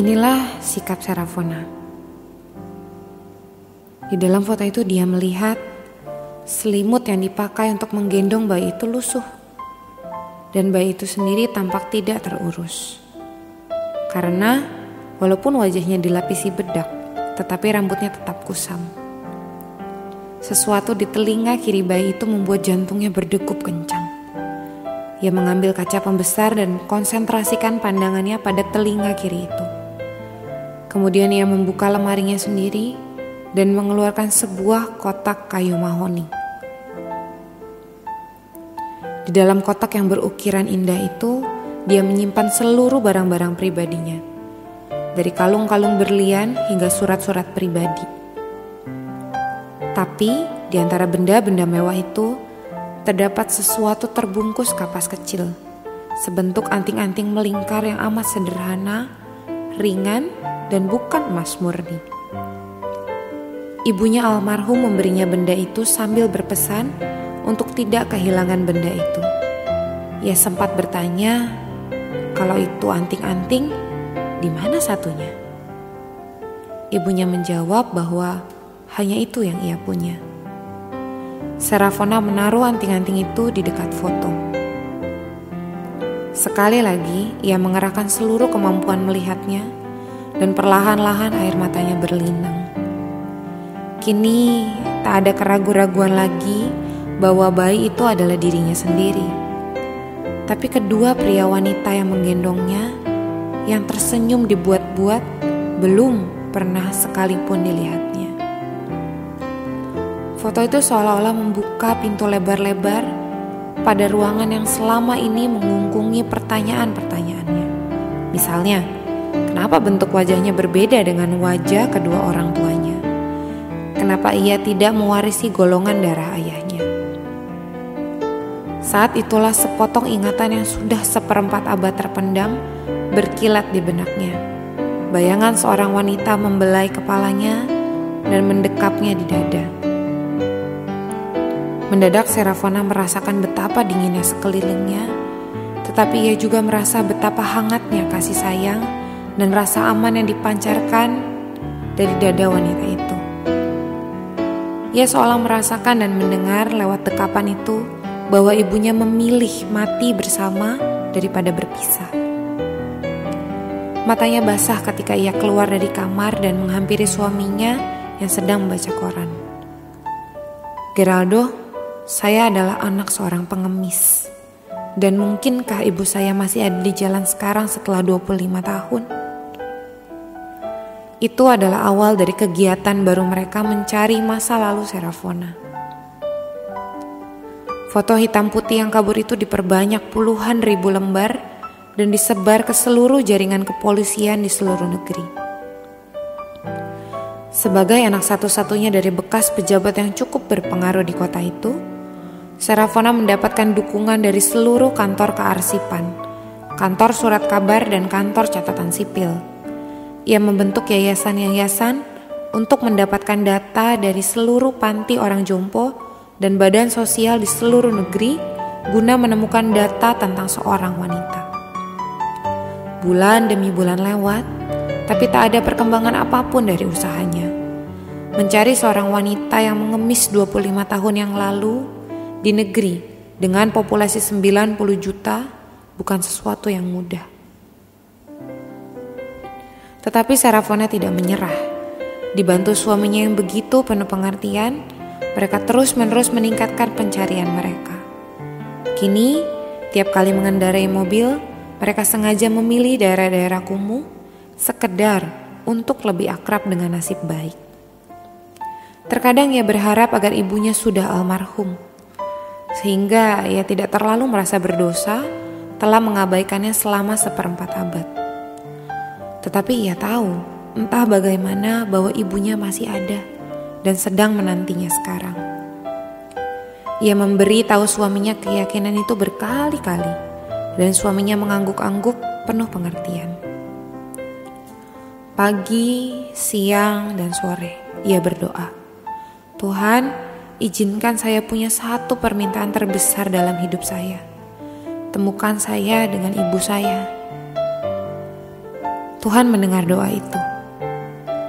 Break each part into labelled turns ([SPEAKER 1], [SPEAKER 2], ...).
[SPEAKER 1] Inilah sikap Serafona. Di dalam foto itu dia melihat selimut yang dipakai untuk menggendong bayi itu lusuh. Dan bayi itu sendiri tampak tidak terurus. Karena walaupun wajahnya dilapisi bedak, tetapi rambutnya tetap kusam. Sesuatu di telinga kiri bayi itu membuat jantungnya berdegup kencang. Ia mengambil kaca pembesar dan konsentrasikan pandangannya pada telinga kiri itu. Kemudian ia membuka lemarinya sendiri dan mengeluarkan sebuah kotak kayu mahoni. Di dalam kotak yang berukiran indah itu, dia menyimpan seluruh barang-barang pribadinya. Dari kalung-kalung berlian hingga surat-surat pribadi. Tapi di antara benda-benda mewah itu, terdapat sesuatu terbungkus kapas kecil, sebentuk anting-anting melingkar yang amat sederhana, ringan, dan bukan emas murni. Ibunya almarhum memberinya benda itu sambil berpesan untuk tidak kehilangan benda itu. Ia sempat bertanya, kalau itu anting-anting, di mana satunya? Ibunya menjawab bahwa hanya itu yang ia punya. Serafona menaruh anting-anting itu di dekat foto. Sekali lagi, ia mengerahkan seluruh kemampuan melihatnya, dan perlahan-lahan air matanya berlinang. Kini, tak ada keraguan-raguan lagi bahwa bayi itu adalah dirinya sendiri. Tapi kedua pria wanita yang menggendongnya, yang tersenyum dibuat-buat, belum pernah sekalipun dilihatnya. Foto itu seolah-olah membuka pintu lebar-lebar pada ruangan yang selama ini mengungkungi pertanyaan-pertanyaannya. Misalnya, kenapa bentuk wajahnya berbeda dengan wajah kedua orang tuanya? Kenapa ia tidak mewarisi golongan darah ayahnya? Saat itulah sepotong ingatan yang sudah seperempat abad terpendam berkilat di benaknya. Bayangan seorang wanita membelai kepalanya dan mendekapnya di dada. Mendadak Serafona merasakan betapa dinginnya sekelilingnya, tetapi ia juga merasa betapa hangatnya kasih sayang dan rasa aman yang dipancarkan dari dada wanita itu. Ia seolah merasakan dan mendengar lewat dekapan itu bahwa ibunya memilih mati bersama daripada berpisah. Matanya basah ketika ia keluar dari kamar dan menghampiri suaminya yang sedang membaca koran. Geraldo, saya adalah anak seorang pengemis. Dan mungkinkah ibu saya masih ada di jalan sekarang setelah 25 tahun? Itu adalah awal dari kegiatan baru mereka mencari masa lalu Serafona. Foto hitam putih yang kabur itu diperbanyak puluhan ribu lembar dan disebar ke seluruh jaringan kepolisian di seluruh negeri. Sebagai anak satu-satunya dari bekas pejabat yang cukup berpengaruh di kota itu, Serafona mendapatkan dukungan dari seluruh kantor kearsipan, kantor surat kabar, dan kantor catatan sipil. Ia membentuk yayasan-yayasan untuk mendapatkan data dari seluruh panti orang jompo dan badan sosial di seluruh negeri guna menemukan data tentang seorang wanita. Bulan demi bulan lewat, tapi tak ada perkembangan apapun dari usahanya. Mencari seorang wanita yang mengemis 25 tahun yang lalu di negeri dengan populasi 90 juta bukan sesuatu yang mudah. Tetapi Serafona tidak menyerah. Dibantu suaminya yang begitu penuh pengertian, mereka terus-menerus meningkatkan pencarian mereka. Kini, tiap kali mengendarai mobil, mereka sengaja memilih daerah-daerah kumuh sekedar untuk lebih akrab dengan nasib baik. Terkadang ia berharap agar ibunya sudah almarhum, sehingga ia tidak terlalu merasa berdosa telah mengabaikannya selama seperempat abad. Tetapi ia tahu entah bagaimana bahwa ibunya masih ada dan sedang menantinya sekarang. Ia memberi tahu suaminya keyakinan itu berkali-kali dan suaminya mengangguk-angguk penuh pengertian. Pagi, siang, dan sore ia berdoa, Tuhan, izinkan saya punya satu permintaan terbesar dalam hidup saya. Temukan saya dengan ibu saya. Tuhan mendengar doa itu.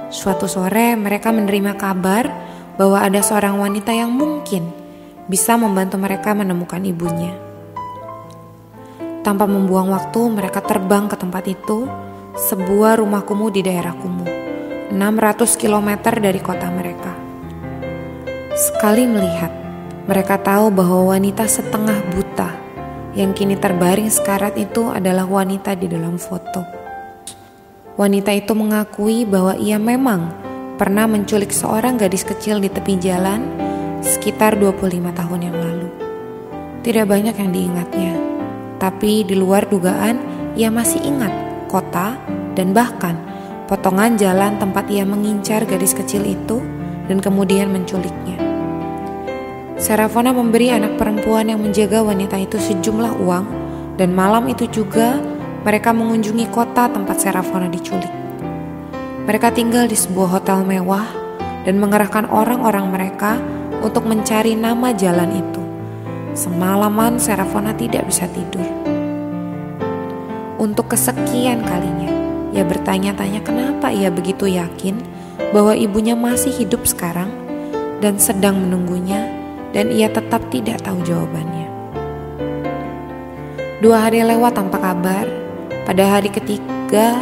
[SPEAKER 1] Suatu sore mereka menerima kabar bahwa ada seorang wanita yang mungkin bisa membantu mereka menemukan ibunya. Tanpa membuang waktu, mereka terbang ke tempat itu, sebuah rumah kumuh di daerah kumuh, 600 km dari kota mereka. Sekali melihat, mereka tahu bahwa wanita setengah buta yang kini terbaring sekarat itu adalah wanita di dalam foto. Wanita itu mengakui bahwa ia memang pernah menculik seorang gadis kecil di tepi jalan sekitar 25 tahun yang lalu. Tidak banyak yang diingatnya, tapi di luar dugaan ia masih ingat kota dan bahkan potongan jalan tempat ia mengincar gadis kecil itu dan kemudian menculiknya. Serafona memberi anak perempuan yang menjaga wanita itu sejumlah uang, dan malam itu juga mereka mengunjungi kota tempat Serafona diculik. Mereka tinggal di sebuah hotel mewah dan mengerahkan orang-orang mereka untuk mencari nama jalan itu. Semalaman Serafona tidak bisa tidur. Untuk kesekian kalinya, ia bertanya-tanya kenapa ia begitu yakin bahwa ibunya masih hidup sekarang dan sedang menunggunya, dan ia tetap tidak tahu jawabannya. 2 hari lewat tanpa kabar. Pada hari ketiga,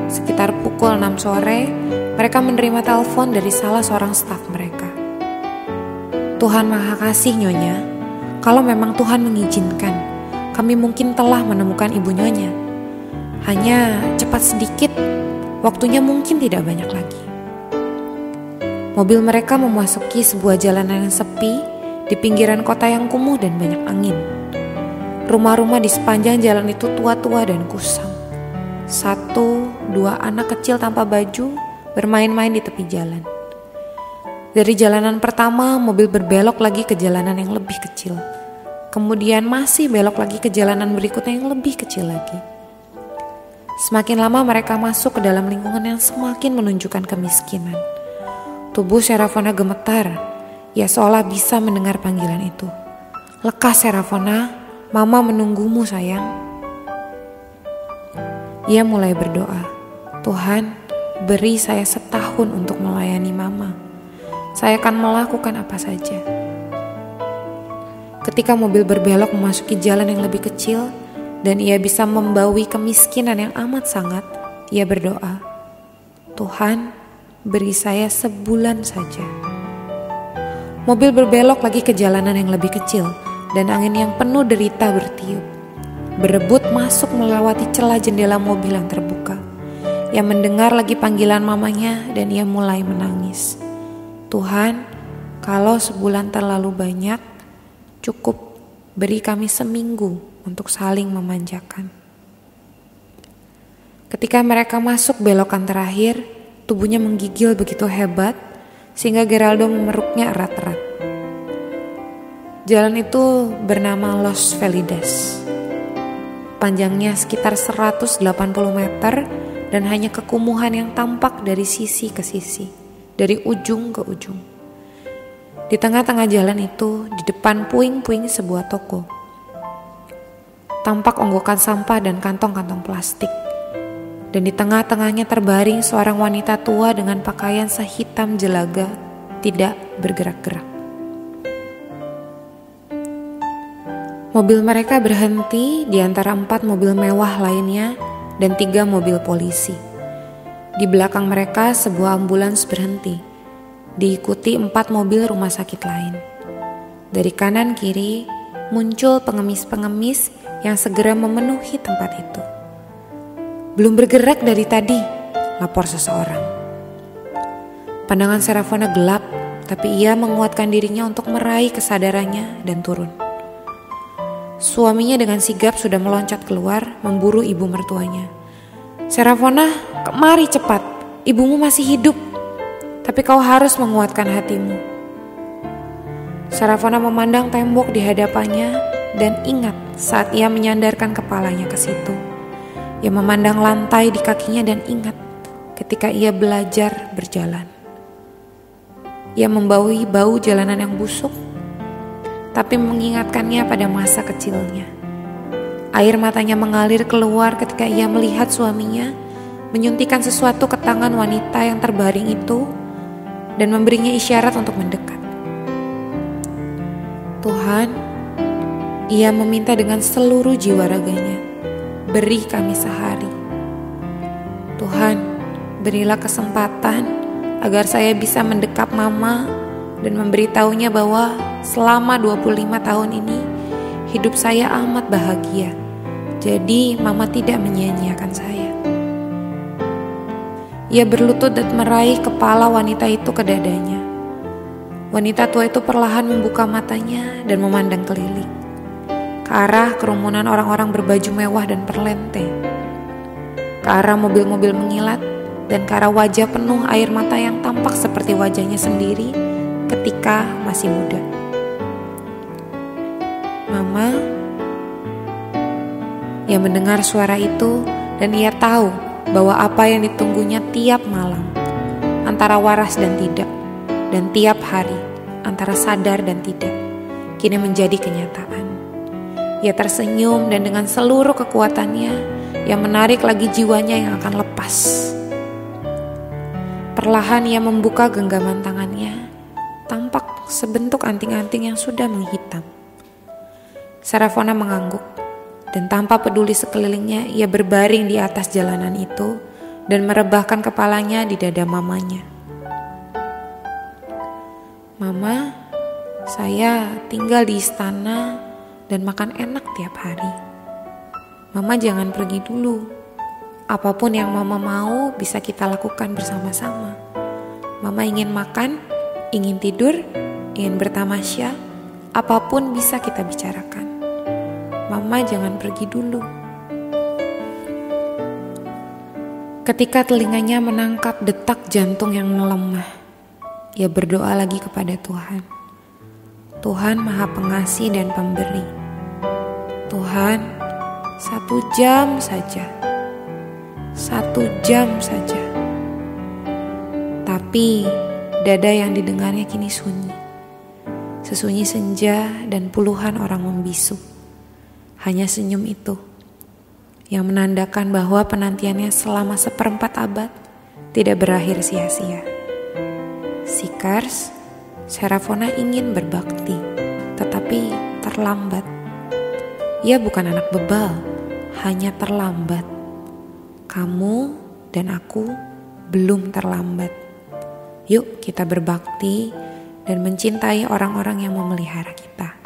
[SPEAKER 1] sekitar pukul 6 sore, mereka menerima telepon dari salah seorang staf mereka. Tuhan Maha Kasih, Nyonya, kalau memang Tuhan mengizinkan, kami mungkin telah menemukan ibu Nyonya. Hanya cepat sedikit, waktunya mungkin tidak banyak lagi. Mobil mereka memasuki sebuah jalanan yang sepi di pinggiran kota yang kumuh dan banyak angin. Rumah-rumah di sepanjang jalan itu tua-tua dan kusam. 1-2 anak kecil tanpa baju bermain-main di tepi jalan. Dari jalanan pertama, mobil berbelok lagi ke jalanan yang lebih kecil. Kemudian masih belok lagi ke jalanan berikutnya yang lebih kecil lagi. Semakin lama mereka masuk ke dalam lingkungan yang semakin menunjukkan kemiskinan. Tubuh Serafona gemetar. Ia seolah bisa mendengar panggilan itu. "Lekas Serafona, Mama menunggumu sayang." Ia mulai berdoa, "Tuhan, beri saya setahun untuk melayani Mama. Saya akan melakukan apa saja." Ketika mobil berbelok memasuki jalan yang lebih kecil dan ia bisa membaui kemiskinan yang amat sangat, ia berdoa, "Tuhan, beri saya sebulan saja." Mobil berbelok lagi ke jalanan yang lebih kecil dan angin yang penuh derita bertiup, berebut masuk melewati celah jendela mobil yang terbuka. Ia mendengar lagi panggilan mamanya dan ia mulai menangis. "Tuhan, kalau sebulan terlalu banyak, cukup beri kami seminggu untuk saling memanjakan." Ketika mereka masuk belokan terakhir, tubuhnya menggigil begitu hebat sehingga Geraldo memeluknya erat-erat. Jalan itu bernama Los Felides. Panjangnya sekitar 180 meter dan hanya kekumuhan yang tampak dari sisi ke sisi, dari ujung ke ujung. Di tengah-tengah jalan itu, di depan puing-puing sebuah toko, tampak onggokan sampah dan kantong-kantong plastik. Dan di tengah-tengahnya terbaring seorang wanita tua dengan pakaian sehitam jelaga, tidak bergerak-gerak. Mobil mereka berhenti di antara 4 mobil mewah lainnya dan 3 mobil polisi. Di belakang mereka sebuah ambulans berhenti, diikuti 4 mobil rumah sakit lain. Dari kanan kiri muncul pengemis-pengemis yang segera memenuhi tempat itu. "Belum bergerak dari tadi," lapor seseorang. Pandangan Serafona gelap, tapi ia menguatkan dirinya untuk meraih kesadarannya dan turun. Suaminya dengan sigap sudah meloncat keluar memburu ibu mertuanya. "Serafona, kemari cepat, ibumu masih hidup, tapi kau harus menguatkan hatimu." Serafona memandang tembok di hadapannya dan ingat saat ia menyandarkan kepalanya ke situ. Ia memandang lantai di kakinya dan ingat ketika ia belajar berjalan. Ia membaui bau jalanan yang busuk, tapi mengingatkannya pada masa kecilnya. Air matanya mengalir keluar ketika ia melihat suaminya menyuntikkan sesuatu ke tangan wanita yang terbaring itu dan memberinya isyarat untuk mendekat. Tuhan, ia meminta dengan seluruh jiwa raganya, beri kami sehari. Tuhan, berilah kesempatan agar saya bisa mendekap Mama dan memberitahunya bahwa selama 25 tahun ini hidup saya amat bahagia. Jadi Mama tidak menyia-nyiakan saya. Ia berlutut dan meraih kepala wanita itu ke dadanya. Wanita tua itu perlahan membuka matanya dan memandang keliling, ke arah kerumunan orang-orang berbaju mewah dan perlente, ke arah mobil-mobil mengilat, dan ke arah wajah penuh air mata yang tampak seperti wajahnya sendiri ketika masih muda. Mama, ia mendengar suara itu dan ia tahu bahwa apa yang ditunggunya tiap malam, antara waras dan tidak, dan tiap hari, antara sadar dan tidak, kini menjadi kenyataan. Ia tersenyum dan dengan seluruh kekuatannya, ia menarik lagi jiwanya yang akan lepas. Perlahan ia membuka genggaman tangannya, tampak sebentuk anting-anting yang sudah menghitam. Sarafona mengangguk. Dan tanpa peduli sekelilingnya, ia berbaring di atas jalanan itu dan merebahkan kepalanya di dada mamanya. Mama, saya tinggal di istana dan makan enak tiap hari. Mama jangan pergi dulu. Apapun yang Mama mau bisa kita lakukan bersama-sama. Mama ingin makan, ingin tidur, ingin bertamasya, apapun bisa kita bicarakan. Mama jangan pergi dulu. Ketika telinganya menangkap detak jantung yang melemah, ia berdoa lagi kepada Tuhan. Tuhan Maha Pengasih dan Pemberi. Tuhan, 1 jam saja. 1 jam saja. Tapi dada yang didengarnya kini sunyi. Sesunyi senja dan puluhan orang membisu. Hanya senyum itu yang menandakan bahwa penantiannya selama 1/4 abad tidak berakhir sia-sia. Sikars, Sarafona ingin berbakti, tetapi terlambat. Ia bukan anak bebal, hanya terlambat. Kamu dan aku belum terlambat. Yuk kita berbakti dan mencintai orang-orang yang memelihara kita.